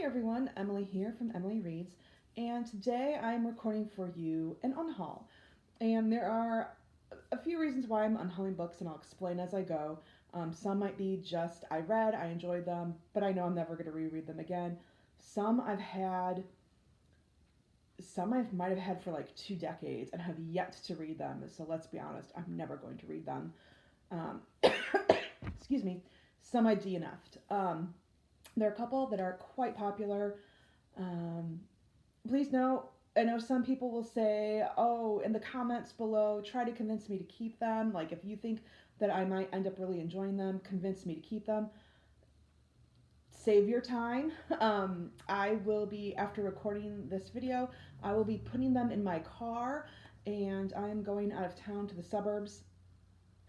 Hi everyone, Emily here from Emily Reads, and today I'm recording for you an unhaul. And there are a few reasons why I'm unhauling books, and I'll explain as I go. Some might be just I read, I enjoyed them, but I know I'm never going to reread them again. Some I've had, some I might have had for like 2 decades and have yet to read them. So let's be honest, I'm never going to read them. Um, excuse me. Some I DNF'd. There are a couple that are quite popular. Um, Please know, I know some people will say, oh, in the comments below, try to convince me to keep them. Like, if you think that I might end up really enjoying them, convince me to keep them. Save your time. I will be, after recording this video, I will be putting them in my car, and I'm going out of town to the suburbs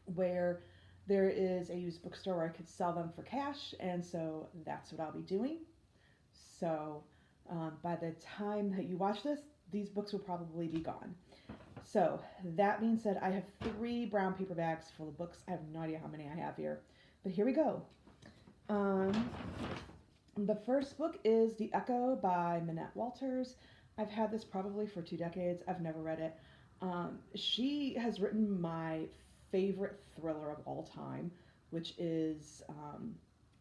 where there is a used bookstore where I could sell them for cash, and so that's what I'll be doing. So by the time that you watch this, these books will probably be gone. So that being said, I have 3 brown paper bags full of books. I have no idea how many I have here, but here we go. The first book is The Echo by Minnette Walters. I've had this probably for 2 decades. I've never read it. She has written my favorite thriller of all time, which is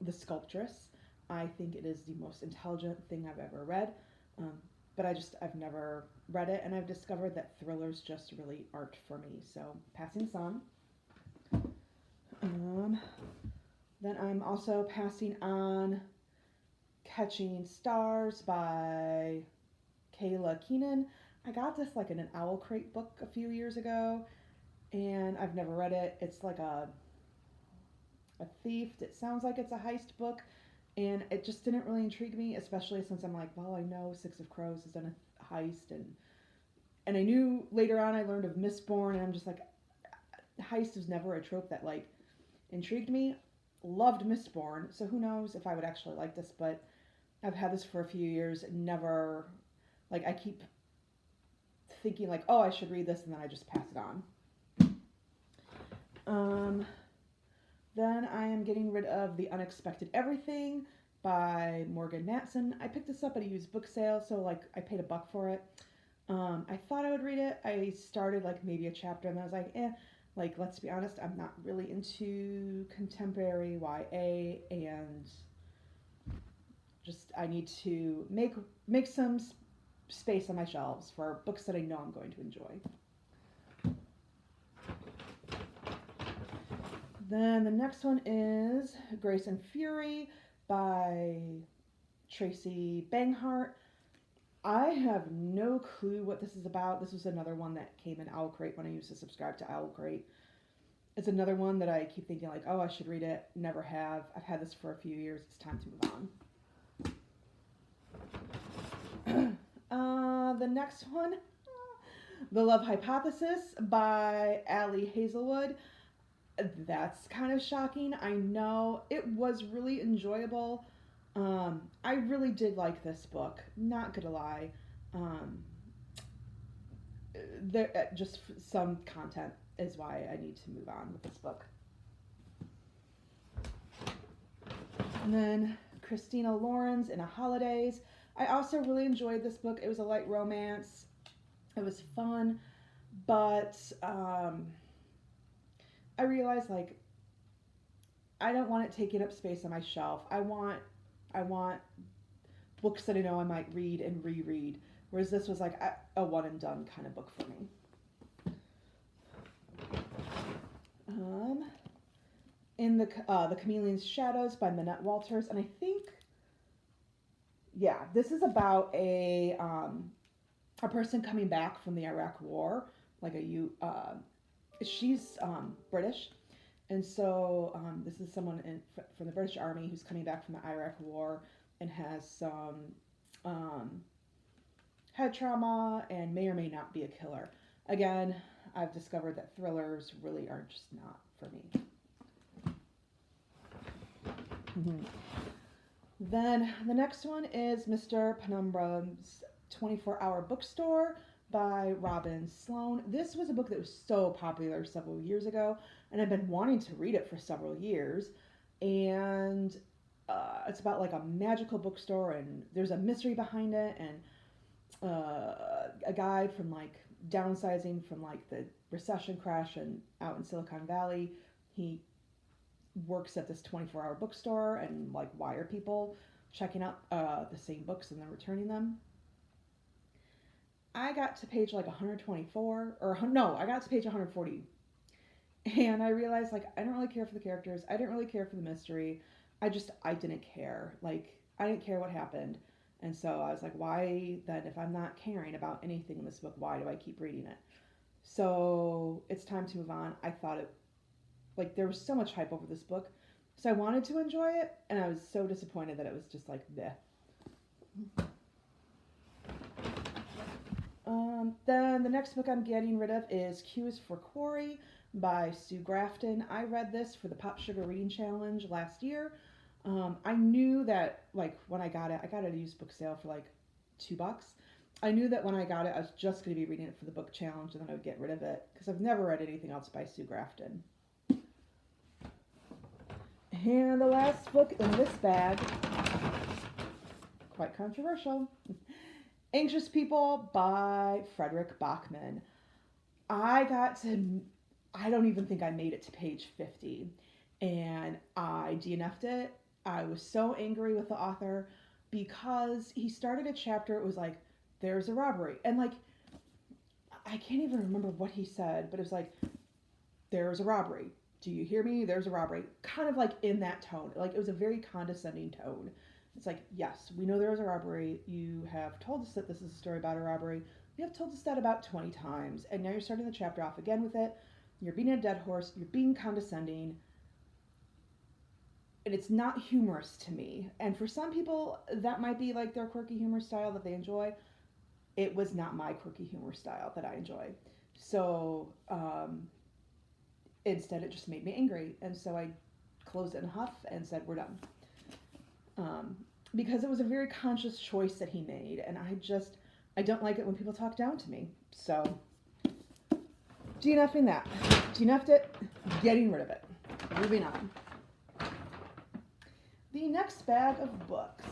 The Sculptress. I think it is the most intelligent thing I've ever read, um, but I've never read it, and I've discovered that thrillers just really aren't for me. So passing this on. Then I'm also passing on Catching Stars by Kayla Keenan. I got this like in an Owl Crate book a few years ago, and I've never read it. It's like a thief. It sounds like it's a heist book, and it just didn't really intrigue me, especially since I'm like, well, I know Six of Crows has done a heist, and I knew later on I learned of Mistborn, and I'm just like, heist was never a trope that like intrigued me. Loved Mistborn, so who knows if I would actually like this, but I've had this for a few years, never, like, I keep thinking like, oh, I should read this, and then I just pass it on. Then I am getting rid of The Unexpected Everything by Morgan Matson. I picked this up at a used book sale, so like I paid $1 for it. I thought I would read it. I started like maybe a chapter, and I was like, like, let's be honest, I'm not really into contemporary YA, and just I need to make some space on my shelves for books that I know I'm going to enjoy. Then the next one is Grace and Fury by Tracy Banghart. I have no clue what this is about. This was another one that came in Owl Crate when I used to subscribe to Owl Crate. It's another one that I keep thinking like, oh, I should read it. Never have. I've had this for a few years. It's time to move on. The next one, The Love Hypothesis by Hazelwood. That's kind of shocking. I know. It was really enjoyable. I really did like this book. Not gonna lie. There just some content is why I need to move on with this book. And then Christina Lauren's In a Holidays. I also really enjoyed this book. It was a light romance. It was fun, but I realized like I don't want it taking up space on my shelf. I want books that I know I might read and reread, whereas this was like a one and done kind of book for me. In the Chameleon's Shadows by Minnette Walters, and I think, yeah, this is about a person coming back from the Iraq War, like she's British, and so this is someone from the British Army who's coming back from the Iraq War and has some head trauma and may or may not be a killer. Again, I've discovered that thrillers really are just not for me. Then the next one is Mr. Penumbra's 24-Hour Bookstore by Robin Sloan. This was a book that was so popular several years ago, and I've been wanting to read it for several years. And it's about like a magical bookstore, and there's a mystery behind it, and a guy from like downsizing from like the recession crash and out in Silicon Valley. He works at this 24-hour bookstore, and like why are people checking out the same books and then returning them? I got to page like 124, or no, I got to page 140, and I realized like I don't really care for the characters. I didn't really care for the mystery. I didn't care. Like I didn't care what happened. And so I was like, why then, if I'm not caring about anything in this book, why do I keep reading it? So it's time to move on. I thought it, like, there was so much hype over this book. So I wanted to enjoy it, and I was so disappointed that it was just like, bleh. Then the next book I'm getting rid of is Q is for Quarry by Sue Grafton. I read this for the Pop Sugar Reading Challenge last year. I knew that, like, when I got it at a used book sale for like $2. I knew that when I got it, I was just going to be reading it for the book challenge, and then I would get rid of it because I've never read anything else by Sue Grafton. And the last book in this bag, quite controversial, Anxious People by Frederick Bachman. I don't even think I made it to page 50, and I DNF'd it. I was so angry with the author because he started a chapter, it was like, there's a robbery. And like, I can't even remember what he said, but it was like, there's a robbery. Do you hear me? There's a robbery. Kind of like in that tone. Like it was a very condescending tone. It's like, yes, we know there is a robbery. You have told us that this is a story about a robbery. You have told us that about 20 times. And now you're starting the chapter off again with it. You're being a dead horse. You're being condescending. And it's not humorous to me. And for some people, that might be like their quirky humor style that they enjoy. It was not my quirky humor style that I enjoy. So instead, it just made me angry. And so I closed it in a huff and said, we're done. Because it was a very conscious choice that he made. And I don't like it when people talk down to me. So DNFing that. DNF'd it, getting rid of it. Moving on. The next bag of books.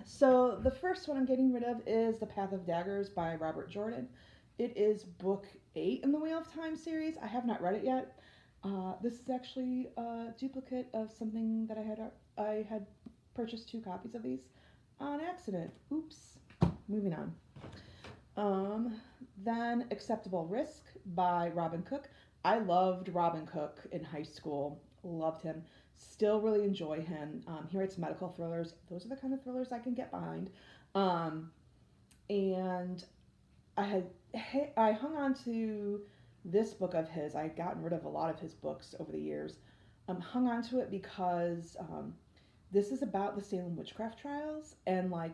So the first one I'm getting rid of is The Path of Daggers by Robert Jordan. It is book 8 in the Wheel of Time series. I have not read it yet. This is actually a duplicate of something that I had purchased 2 copies of these on accident. Oops. Moving on. Then Acceptable Risk by Robin Cook. I loved Robin Cook in high school. Loved him. Still really enjoy him. He writes medical thrillers. Those are the kind of thrillers I can get behind. And I hung on to this book of his. I'd gotten rid of a lot of his books over the years. Hung on to it because this is about the Salem witchcraft trials, and like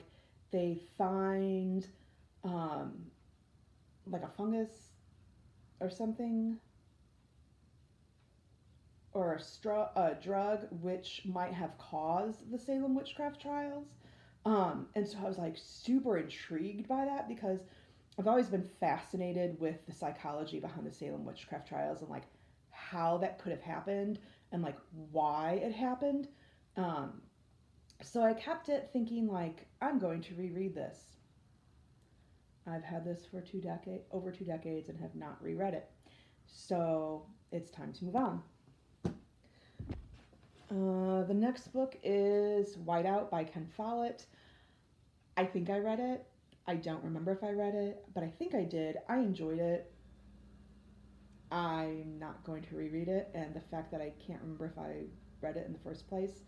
they find like a fungus or something, or a drug which might have caused the Salem witchcraft trials. And so I was like super intrigued by that because I've always been fascinated with the psychology behind the Salem witchcraft trials and like how that could have happened and like why it happened. So I kept it thinking like, I'm going to reread this. I've had this for over 2 decades and have not reread it. So it's time to move on. The next book is Whiteout by Ken Follett. I think I read it. I don't remember if I read it, but I think I did. I enjoyed it. I'm not going to reread it, and the fact that I can't remember if I read it in the first place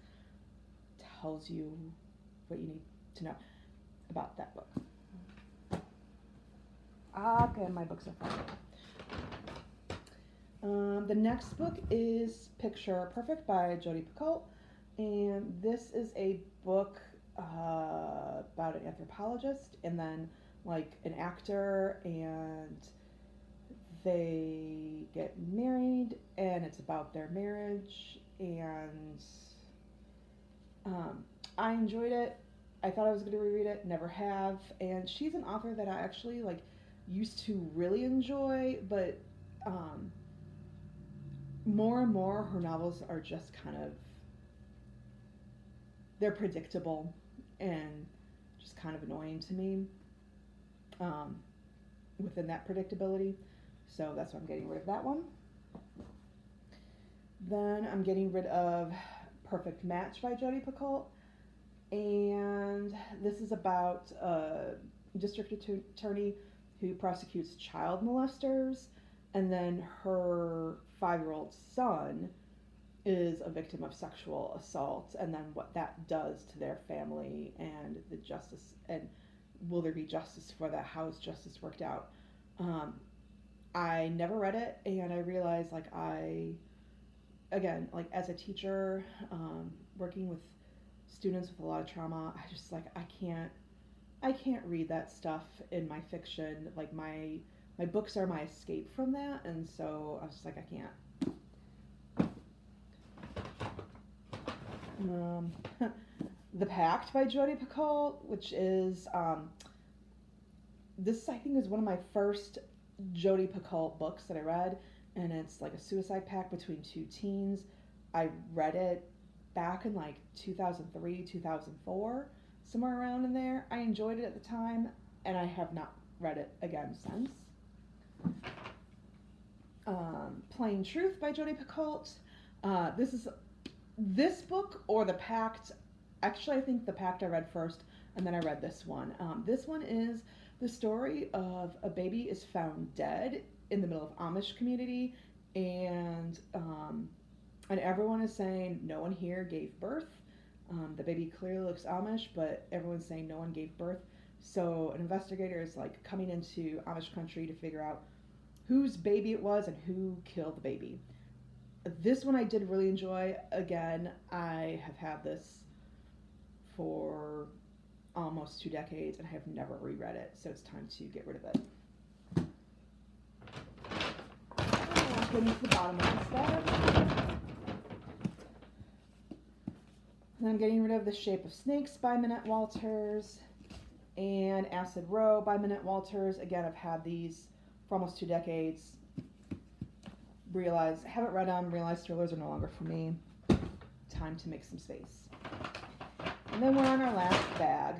tells you what you need to know about that book. Okay, my books are fine. The next book is Picture Perfect by Jodi Picoult, and this is a book about an anthropologist and then like an actor, and they get married, and it's about their marriage, and I enjoyed it. I thought I was going to reread it, never have, and she's an author that I actually like used to really enjoy, but more and more her novels are just kind of, they're predictable and just kind of annoying to me, um, within that predictability. So that's why I'm getting rid of that one. Then I'm getting rid of Perfect Match by Jodi Picoult. And this is about a district attorney who prosecutes child molesters, and then her 5-year-old son is a victim of sexual assault, and then what that does to their family and the justice, and will there be justice for that? How is justice worked out? I never read it, and I realized, like, again, like, as a teacher, working with students with a lot of trauma, I just, like, I can't read that stuff in my fiction. Like, my books are my escape from that, and so I was just like, I can't. The Pact by Jodi Picoult, which is, this I think is one of my first Jodi Picoult books that I read, and it's like a suicide pact between two teens. I read it back in like 2003, 2004, somewhere around in there. I enjoyed it at the time, and I have not read it again since. Plain Truth by Jodi Picoult. This book or The Pact. Actually, I think The Pact I read first, and then I read this one. This one is the story of a baby is found dead in the middle of Amish community, and everyone is saying no one here gave birth. The baby clearly looks Amish, but everyone's saying no one gave birth. So an investigator is like coming into Amish country to figure out whose baby it was and who killed the baby. This one I did really enjoy. Again, I have had this for almost 2 decades and I have never reread it, so it's time to get rid of it. Getting to the bottom of this bag. And I'm getting rid of The Shape of Snakes by Minnette Walters and Acid Row by Minnette Walters. Again, I've had these for almost 2 decades. Haven't read them, realized thrillers are no longer for me. Time to make some space. And then we're on our last bag.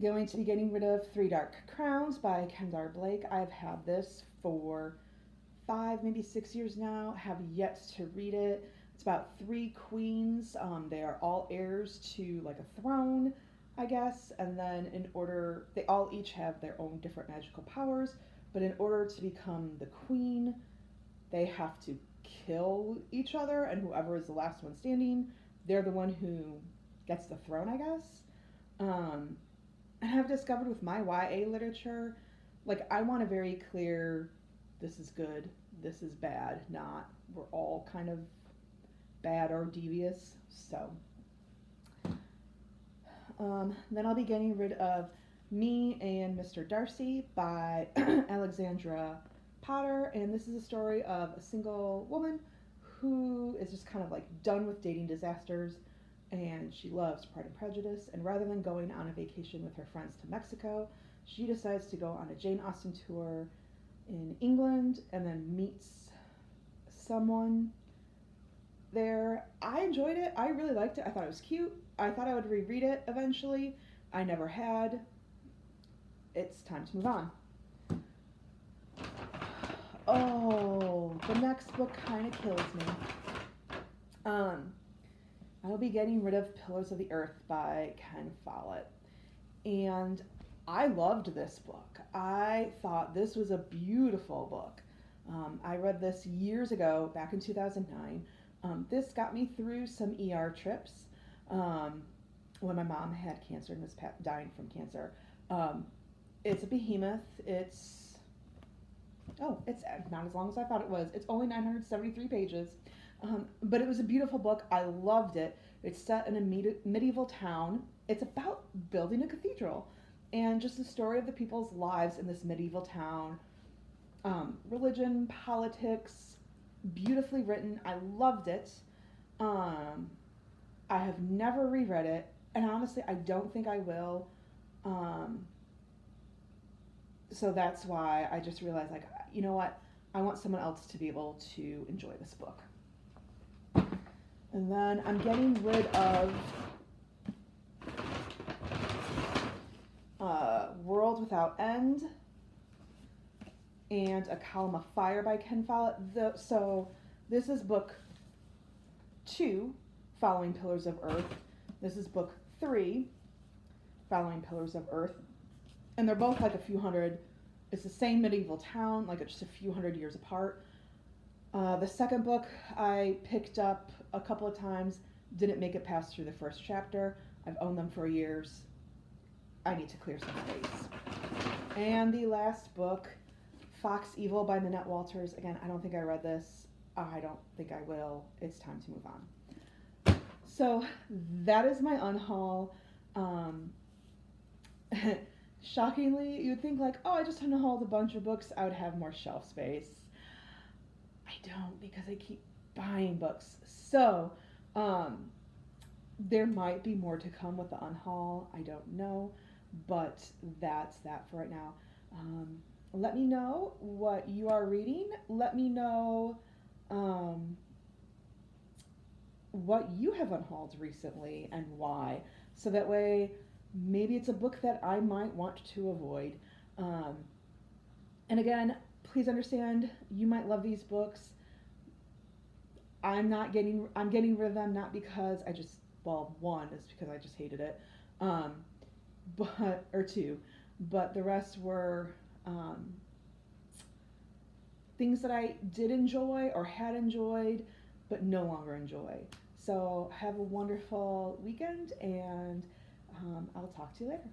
Going to be getting rid of Three Dark Crowns by Kendar Blake. I've had this for 5, maybe 6 years now. Have yet to read it. It's about 3 queens. They are all heirs to like a throne, I guess. And then they all each have their own different magical powers. But in order to become the queen, they have to kill each other. And whoever is the last one standing, they're the one who gets the throne, I guess. And I've discovered with my YA literature, like, I want a very clear, this is good, this is bad, not we're all kind of bad or devious. So then I'll be getting rid of Me and Mr. Darcy by Alexandra Potter, and this is a story of a single woman who is just kind of like done with dating disasters, and she loves Pride and Prejudice, and rather than going on a vacation with her friends to Mexico, she decides to go on a Jane Austen tour in England and then meets someone there. I enjoyed it. I really liked it. I thought it was cute. I thought I would reread it eventually. I never had. It's time to move on. Oh, the next book kind of kills me. I'll be getting rid of Pillars of the Earth by Ken Follett. And I loved this book. I thought this was a beautiful book. I read this years ago, back in 2009. This got me through some ER trips when my mom had cancer and was dying from cancer. It's a behemoth. It's not as long as I thought it was. It's only 973 pages. But it was a beautiful book. I loved it. It's set in a medieval town. It's about building a cathedral and just the story of the people's lives in this medieval town. Religion, politics, beautifully written. I loved it. I have never reread it, and honestly, I don't think I will. So that's why I just realized, like, you know what? I want someone else to be able to enjoy this book. And then I'm getting rid of World Without End and A Column of Fire by Ken Follett. So this is book 2, Following Pillars of Earth. This is book 3, Following Pillars of Earth. And they're both like a few hundred, it's the same medieval town, like it's just a few hundred years apart. The second book I picked up a couple of times, didn't make it past through the first chapter. I've owned them for years. I need to clear some space. And the last book, Fox Evil by Minnette Walters. Again, I don't think I read this. I don't think I will. It's time to move on. So that is my unhaul. Shockingly, you'd think like, oh, I just unhauled a bunch of books, I would have more shelf space. I don't, because I keep buying books. So there might be more to come with the unhaul. I don't know, but that's that for right now. Let me know what you are reading. Let me know what you have unhauled recently and why. So that way, maybe it's a book that I might want to avoid. And again, please understand, you might love these books. I'm getting rid of them not because I just, well, one is because I just hated it, or two, but the rest were things that I did enjoy or had enjoyed, but no longer enjoy. So have a wonderful weekend, and I'll talk to you later.